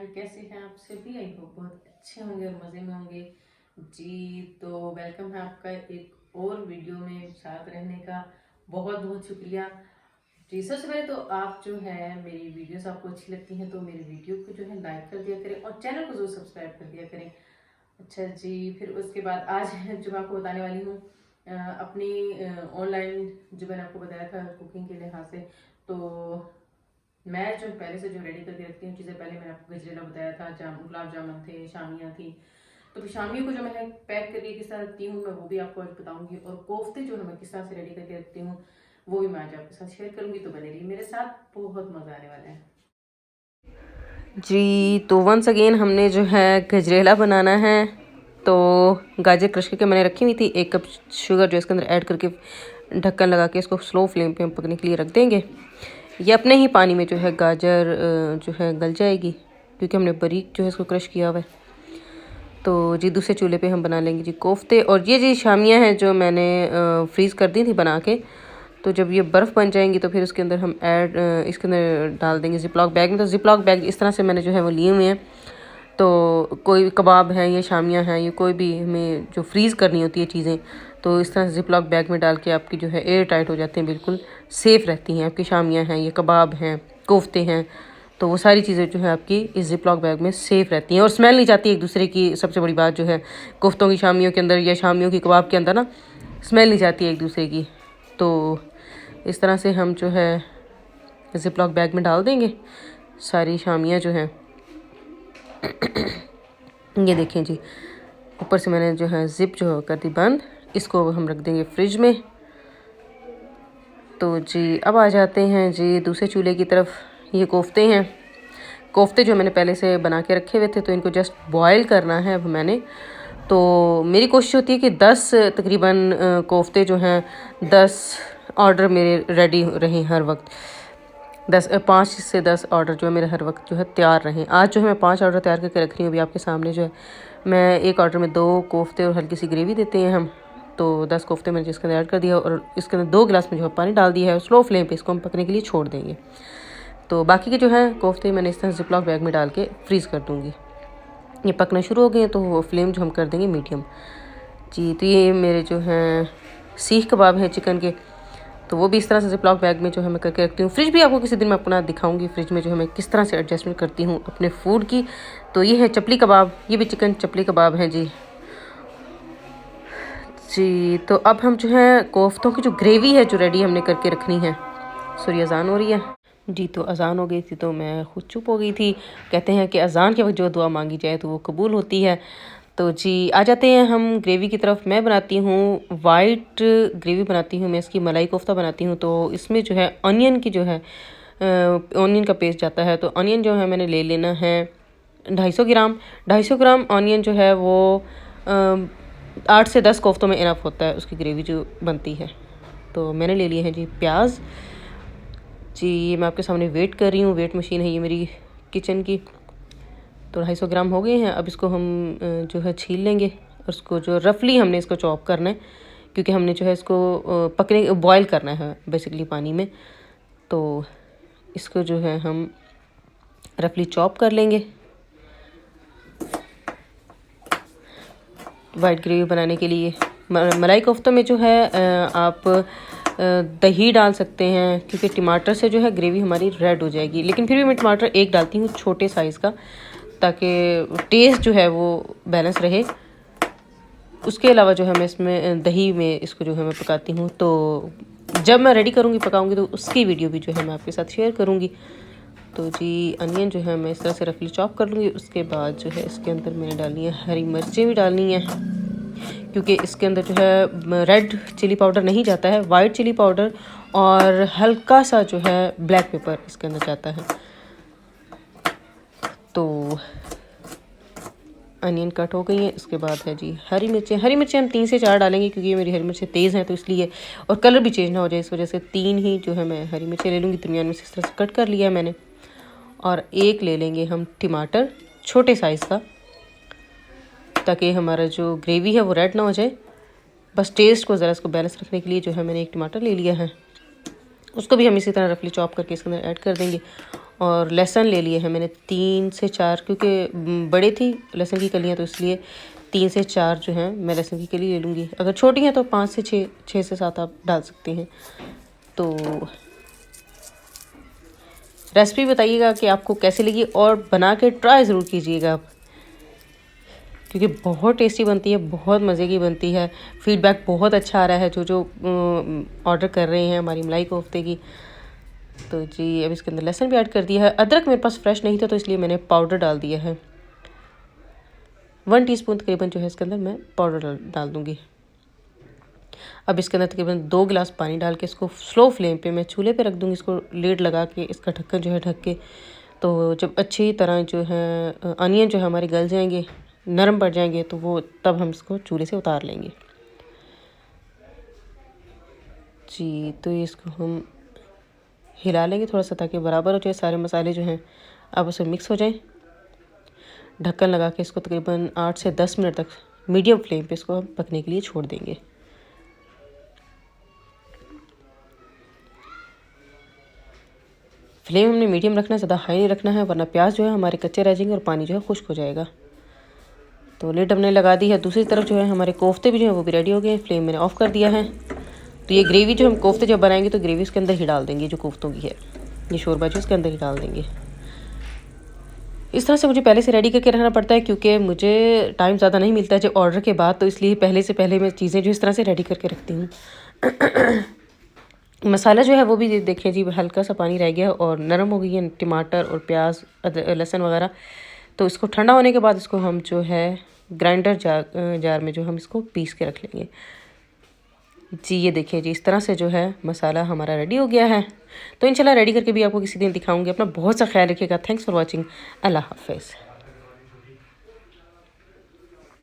कैसे हैं आप सभी। आई होप बहुत अच्छे होंगे और मज़े में होंगे जी। तो वेलकम है आपका एक और वीडियो में साथ रहने का। बहुत बहुत शुक्रिया जी। सबसे पहले तो आप जो है मेरी वीडियोस आपको अच्छी लगती हैं तो मेरी वीडियो को जो है लाइक कर दिया करें और चैनल को जरूर सब्सक्राइब कर दिया करें। अच्छा जी, फिर उसके बाद आज जो मैं आपको बताने वाली हूँ अपनी ऑनलाइन, जो मैंने आपको बताया था कुकिंग के लिहाज से, तो मैं जो पहले से जो रेडी करके रखती हूँ चीज़ें, पहले मैंने आपको गजरेला बताया था, गुलाब जामुन थे, शामियाँ थी। तो फिर शामियों को जो मैं पैक करके किस तरह रखती हूँ मैं वो भी आपको आज बताऊंगी, और कोफ्ते जो है मैं किस तरह से रेडी करके रखती हूँ वो भी मैं आज आपके साथ शेयर करूंगी। तो बने रहिए मेरे साथ, बहुत मज़ा आने वाला है जी। तो वंस अगेन हमने जो है गजरेला बनाना है। तो गाजर क्रश करके मैंने रखी हुई थी, 1 कप शुगर जो इसके अंदर ऐड करके ढक्कन लगा के इसको स्लो फ्लेम पे हम पकने के लिए रख देंगे। ये अपने ही पानी में जो है गाजर जो है गल जाएगी, क्योंकि हमने बारीक जो है इसको क्रश किया हुआ है। तो जी दूसरे चूल्हे पे हम बना लेंगे जी कोफ्ते। और ये जी शामियाँ हैं जो मैंने फ्रीज़ कर दी थी बना के। तो जब ये बर्फ़ बन जाएंगी तो फिर उसके अंदर हम इसके अंदर डाल देंगे जिपलॉक बैग में। तो जिपलॉक बैग इस तरह से मैंने जो है वो लिए हुए हैं। तो कोई कबाब है या शामियाँ हैं, ये कोई भी हमें जो फ्रीज़ करनी होती है चीज़ें, तो इस तरह से जिपलॉक बैग में डाल के आपकी जो है एयर टाइट हो जाते हैं, बिल्कुल सेफ़ रहती हैं। आपकी शामियाँ हैं, ये कबाब हैं, कोफ्ते हैं, तो वो सारी चीज़ें जो है आपकी इस जिपलॉक बैग में सेफ़ रहती हैं और स्मेल नहीं जाती एक दूसरे की। सबसे बड़ी बात जो है कोफ्तों की शामियों के अंदर या शामियों की कबाब के अंदर ना स्मेल नहीं जाती है एक दूसरे की। तो इस तरह से हम जो है जिपलॉक बैग में डाल देंगे सारी शामियाँ जो हैं। ये देखें जी, ऊपर से मैंने जो है ज़िप जो कर दी बंद। इसको हम रख देंगे फ्रिज में। तो जी अब आ जाते हैं जी दूसरे चूल्हे की तरफ। ये कोफ्ते हैं, कोफ्ते जो मैंने पहले से बना के रखे हुए थे, तो इनको जस्ट बॉयल करना है अब मैंने। तो मेरी कोशिश होती है कि 10 तकरीबन कोफ्ते जो हैं 10 ऑर्डर मेरे रेडी रहें हर वक्त। 5 से 10 ऑर्डर जो है मेरे हर वक्त जो है तैयार रहें। आज जो है मैं 5 ऑर्डर तैयार करके रख रही हूँ अभी आपके सामने। जो है मैं एक ऑर्डर में 2 कोफ्ते और हल्की सी ग्रेवी देते हैं हम। तो 10 कोफ्ते मैंने जिसके अंदर ऐड कर दिया और इसके अंदर 2 गिलास में जो है पानी डाल दिया है। स्लो फ्लेम पे इसको हम पकने के लिए छोड़ देंगे। तो बाकी के जो है कोफ्ते मैंने इस तरह जिपलॉक बैग में डाल के फ्रीज़ कर दूँगी। ये पकना शुरू हो गए हैं तो वो फ्लेम जो हम कर देंगे मीडियम जी। तो ये मेरे जो हैं सीख कबाब हैं चिकन के, तो वो भी इस तरह से जिपलॉक बैग में जो है मैं करके रखती हूँ। फ्रिज भी आपको किसी दिन मैं अपना दिखाऊंगी, फ्रिज में जो है मैं किस तरह से एडजस्टमेंट करती हूँ अपने फूड की। तो ये है चपली कबाब, ये भी चिकन चपली कबाब हैं जी। जी तो अब हम जो है कोफ्तों की जो ग्रेवी है जो रेडी हमने करके रखनी है। सॉरी अजान हो रही है जी। तो अजान हो गई थी तो मैं खुद चुप हो गई थी। कहते हैं कि अजान के वक्त जो दुआ मांगी जाए तो वो कबूल होती है। तो जी आ जाते हैं हम ग्रेवी की तरफ। मैं बनाती हूँ वाइट ग्रेवी बनाती हूँ मैं, इसकी मलाई कोफ्ता बनाती हूँ। तो इसमें जो है ऑनियन की जो है ऑनियन का पेस्ट जाता है। तो ऑनियन जो है मैंने ले लेना है 250 ग्राम। 250 ग्राम ऑनियन जो है वो 8 से 10 कोफ्तों में इनफ होता है, उसकी ग्रेवी जो बनती है। तो मैंने ले लिए हैं जी प्याज जी। ये मैं आपके सामने वेट कर रही हूँ, वेट मशीन है ये मेरी किचन की। तो 250 ग्राम हो गए हैं। अब इसको हम जो है छील लेंगे और उसको जो रफली हमने इसको चॉप करना है, क्योंकि हमने जो है इसको पकने बॉयल करना है बेसिकली पानी में। तो इसको जो है हम रफली चॉप कर लेंगे। वाइट ग्रेवी बनाने के लिए मलाई कोफ्तों में जो है आप दही डाल सकते हैं, क्योंकि टमाटर से जो है ग्रेवी हमारी रेड हो जाएगी। लेकिन फिर भी मैं टमाटर 1 डालती हूँ छोटे साइज़ का, ताकि टेस्ट जो है वो बैलेंस रहे। उसके अलावा जो है मैं इसमें दही में इसको जो है मैं पकाती हूँ। तो जब मैं रेडी करूँगी पकाऊँगी तो उसकी वीडियो भी जो है मैं आपके साथ शेयर करूँगी। तो जी अनियन जो है मैं इस तरह से रफली चॉप कर लूँगी। उसके बाद जो है इसके अंदर मैंने डालनी है हरी मिर्चें भी डालनी है, क्योंकि इसके अंदर जो है रेड चिली पाउडर नहीं जाता है, वाइट चिली पाउडर और हल्का सा जो है ब्लैक पेपर इसके अंदर जाता है। तो अनियन कट हो गई हैं। इसके बाद है जी हरी मिर्चें। हरी मिर्चें हम 3 से 4 डालेंगे, क्योंकि ये मेरी हरी मिर्चें तेज़ हैं तो इसलिए, और कलर भी चेंज ना हो जाए इस वजह से 3 ही जो है मैं हरी मिर्चें ले लूँगी। दरमियान में से इस तरह से कट कर लिया है मैंने। और 1 ले लेंगे हम टमाटर छोटे साइज़ का, ताकि हमारा जो ग्रेवी है वो रेड ना हो जाए। बस टेस्ट को ज़रा इसको बैलेंस रखने के लिए जो है मैंने 1 टमाटर ले लिया है। उसको भी हम इसी तरह रफली चॉप करके इसके अंदर ऐड कर देंगे। और लहसुन ले लिए हैं मैंने 3 से 4, क्योंकि बड़े थी लहसुन की कलियाँ, तो इसलिए 3 से 4 जो हैं मैं लहसुन की कली ले लूँगी। अगर छोटी हैं तो 5 से 6 से 7 आप डाल सकते हैं। तो रेसिपी बताइएगा कि आपको कैसी लगी और बना के ट्राई ज़रूर कीजिएगा आप, क्योंकि बहुत टेस्टी बनती है, बहुत मज़े की बनती है। फीडबैक बहुत अच्छा आ रहा है जो ऑर्डर कर रहे हैं हमारी मलाई कोफ्ते की। तो जी अब इसके अंदर लहसुन भी ऐड कर दिया है। अदरक मेरे पास फ्रेश नहीं था तो इसलिए मैंने पाउडर डाल दिया है। 1 टीस्पून तकरीबन जो है इसके अंदर मैं पाउडर डाल दूँगी। अब इसके अंदर तकरीबन 2 गिलास पानी डाल के इसको स्लो फ्लेम पे मैं चूल्हे पे रख दूँगी। इसको लीड लगा के इसका ढक्कन जो है ढक के, तो जब अच्छी तरह जो है अनियन जो है हमारे गल जाएंगे, नरम पड़ जाएंगे, तो वो तब हम इसको चूल्हे से उतार लेंगे। जी तो इसको हम हिला लेंगे थोड़ा सा ताकि बराबर हो जाए, सारे मसाले जो हैं अब उसमें मिक्स हो जाएं। ढक्कन लगा के इसको तकरीबन 8 से 10 मिनट तक मीडियम फ्लेम पे इसको हम पकने के लिए छोड़ देंगे। फ्लेम हमने मीडियम रखना है, ज़्यादा हाई नहीं रखना है, वरना प्याज जो है हमारे कच्चे रह जाएंगे और पानी जो है खुश्क हो जाएगा। तो लिड हमने लगा दी है। दूसरी तरफ जो है हमारे कोफ्ते भी जो है वो भी रेडी हो गए। फ्लेम मैंने ऑफ़ कर दिया है। तो ये ग्रेवी जो हम कोफ्ते जब बनाएंगे तो ग्रेवी उसके अंदर ही डाल देंगे, जो कोफ्तों की है, ये शोरबा जो उसके अंदर ही डाल देंगे। इस तरह से मुझे पहले से रेडी करके रखना पड़ता है, क्योंकि मुझे टाइम ज़्यादा नहीं मिलता है जब ऑर्डर के बाद, तो इसलिए पहले से पहले मैं चीज़ें जो इस तरह से रेडी करके रखती हूँ। मसाला जो है वो भी देखें जी, हल्का सा पानी रह गया और नरम हो गई है टमाटर और प्याज लहसुन वगैरह। तो इसको ठंडा होने के बाद इसको हम जो है ग्राइंडर जार में जो हम इसको पीस के रख लेंगे। जी ये देखिए जी, इस तरह से जो है मसाला हमारा रेडी हो गया है। तो इंशाल्लाह रेडी करके भी आपको किसी दिन दिखाऊंगी। अपना बहुत सा ख्याल रखिएगा। Thanks for watching. अल्लाह हाफिज़।